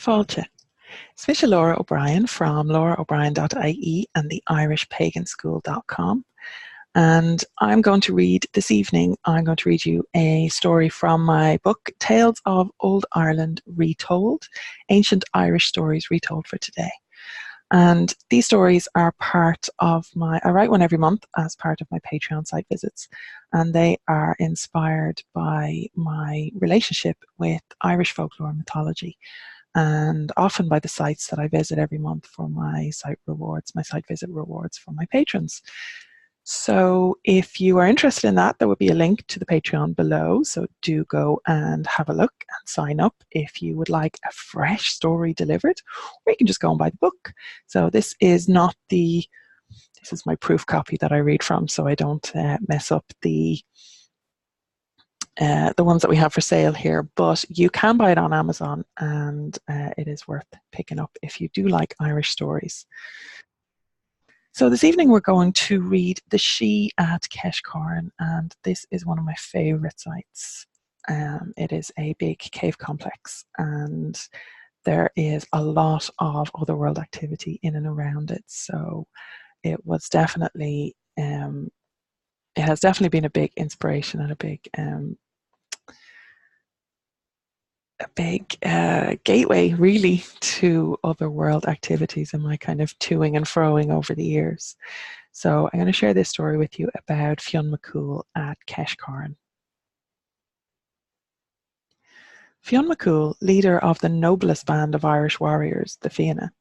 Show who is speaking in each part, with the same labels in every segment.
Speaker 1: Fáilte. Svisha Lora O'Brien from loraobrien.ie and the irishpaganschool.com. And I'm going to read this evening, I'm going to read you a story from my book, Tales of Old Ireland Retold, Ancient Irish Stories Retold for Today. And these stories are part of I write one every month as part of my Patreon site visits. And they are inspired by my relationship with Irish folklore and mythology, and often by the sites that I visit every month for my site rewards, my site visit rewards for my patrons. So if you are interested in that, there will be a link to the Patreon below. So do go and have a look and sign up if you would like a fresh story delivered, or you can just go and buy the book. So this is not this is my proof copy that I read from, so I don't mess up the ones that we have for sale here, but you can buy it on Amazon, and it is worth picking up if you do like Irish stories. So this evening we're going to read The Sidhe at Keshcorann, and this is one of my favourite sites. It is a big cave complex, and there is a lot of otherworld activity in and around it. So it was definitely, it has definitely been a big inspiration and a big gateway really to otherworld activities in my kind of toing and froing over the years. So I'm going to share this story with you about Fionn at Keshcorann. Fionn, leader of the noblest band of Irish warriors, the Fionn,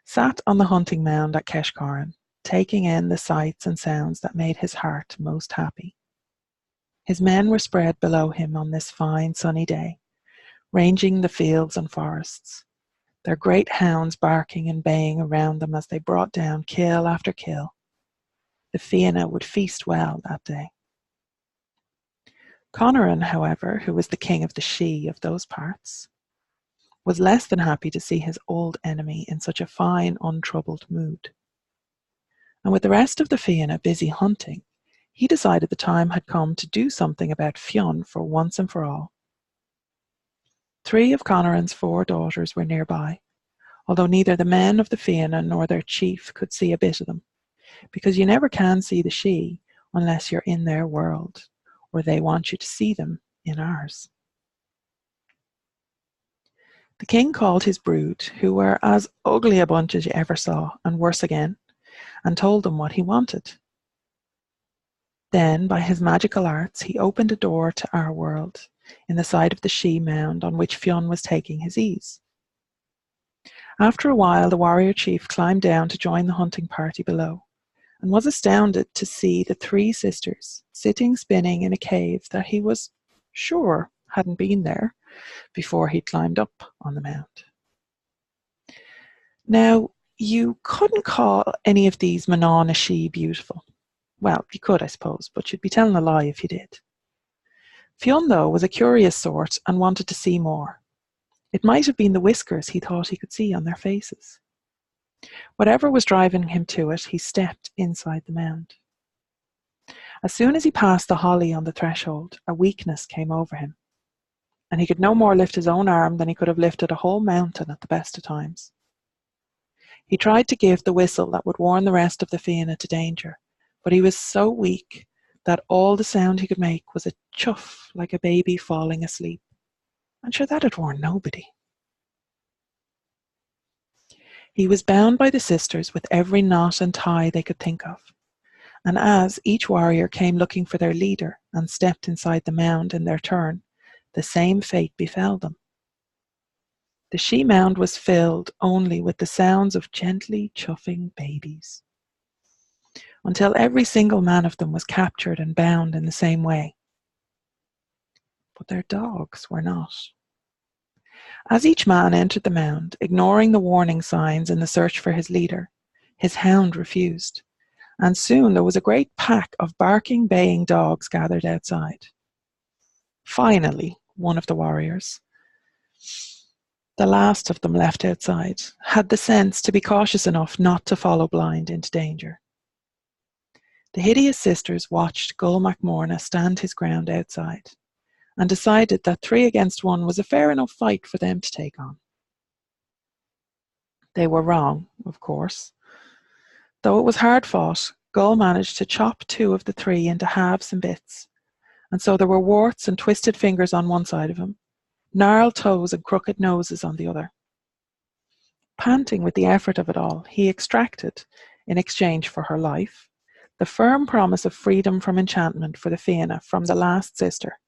Speaker 1: sat on the hunting mound at Keshcorann, taking in the sights and sounds that made his heart most happy. His men were spread below him on this fine sunny day, ranging the fields and forests, their great hounds barking and baying around them as they brought down kill after kill. The Fianna would feast well that day. Keshcorann, however, who was the king of the Sidhe of those parts, was less than happy to see his old enemy in such a fine, untroubled mood. And with the rest of the Fianna busy hunting, he decided the time had come to do something about Fionn for once and for all. 3 of Keshcorann's 4 daughters were nearby, although neither the men of the Fianna nor their chief could see a bit of them, because you never can see the Sidhe unless you're in their world, or they want you to see them in ours. The king called his brood, who were as ugly a bunch as you ever saw, and worse again, and told them what he wanted. Then, by his magical arts, he opened a door to our world, in the side of the Sidhe mound on which Fionn was taking his ease. After a while, the warrior chief climbed down to join the hunting party below, and was astounded to see the 3 sisters sitting spinning in a cave that he was sure hadn't been there before he climbed up on the mound. Now, you couldn't call any of these Morna Sidhe beautiful. Well, you could, I suppose, but you'd be telling a lie if you did. Fionn, though, was a curious sort and wanted to see more. It might have been the whiskers he thought he could see on their faces. Whatever was driving him to it, he stepped inside the mound. As soon as he passed the holly on the threshold, a weakness came over him, and he could no more lift his own arm than he could have lifted a whole mountain at the best of times. He tried to give the whistle that would warn the rest of the Fianna to danger, but he was so weak that all the sound he could make was a chuff like a baby falling asleep. And sure, that had warned nobody. He was bound by the sisters with every knot and tie they could think of, and as each warrior came looking for their leader and stepped inside the mound in their turn, the same fate befell them. The Sidhe mound was filled only with the sounds of gently chuffing babies, until every single man of them was captured and bound in the same way. But their dogs were not. As each man entered the mound, ignoring the warning signs in the search for his leader, his hound refused, and soon there was a great pack of barking, baying dogs gathered outside. Finally, one of the warriors, the last of them left outside, had the sense to be cautious enough not to follow blind into danger. The hideous sisters watched Morna stand his ground outside, and decided that 3 against 1 was a fair enough fight for them to take on. They were wrong, of course. Though it was hard fought, Gull managed to chop 2 of the 3 into halves and bits, and so there were warts and twisted fingers on one side of him, gnarled toes and crooked noses on the other. Panting with the effort of it all, he extracted, in exchange for her life, the firm promise of freedom from enchantment for the Fianna from the last sister,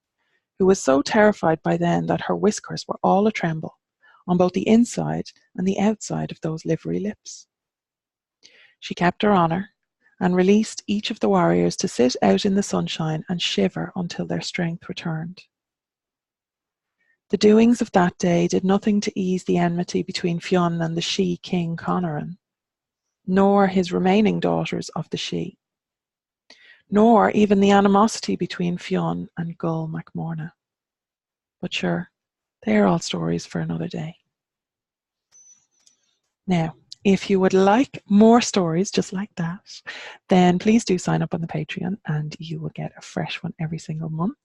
Speaker 1: who was so terrified by then that her whiskers were all a-tremble, on both the inside and the outside of those livery lips. She kept her honour, and released each of the warriors to sit out in the sunshine and shiver until their strength returned. The doings of that day did nothing to ease the enmity between Fionn and the Sidhe king Keshcorann, nor his remaining daughters of the Sidhe, nor even the animosity between Fionn and Gull mac Morna. But sure, they are all stories for another day. Now, if you would like more stories just like that, then please do sign up on the Patreon and you will get a fresh one every single month.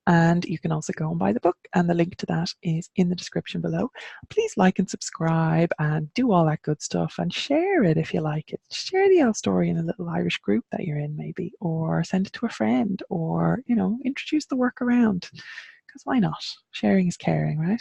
Speaker 1: And you can also go and buy the book, and the link to that is in the description below. Please like and subscribe and do all that good stuff, and share it if you like it. Share the old story in a little Irish group that you're in maybe, or send it to a friend, or, introduce the work around, because why not? Sharing is caring, right?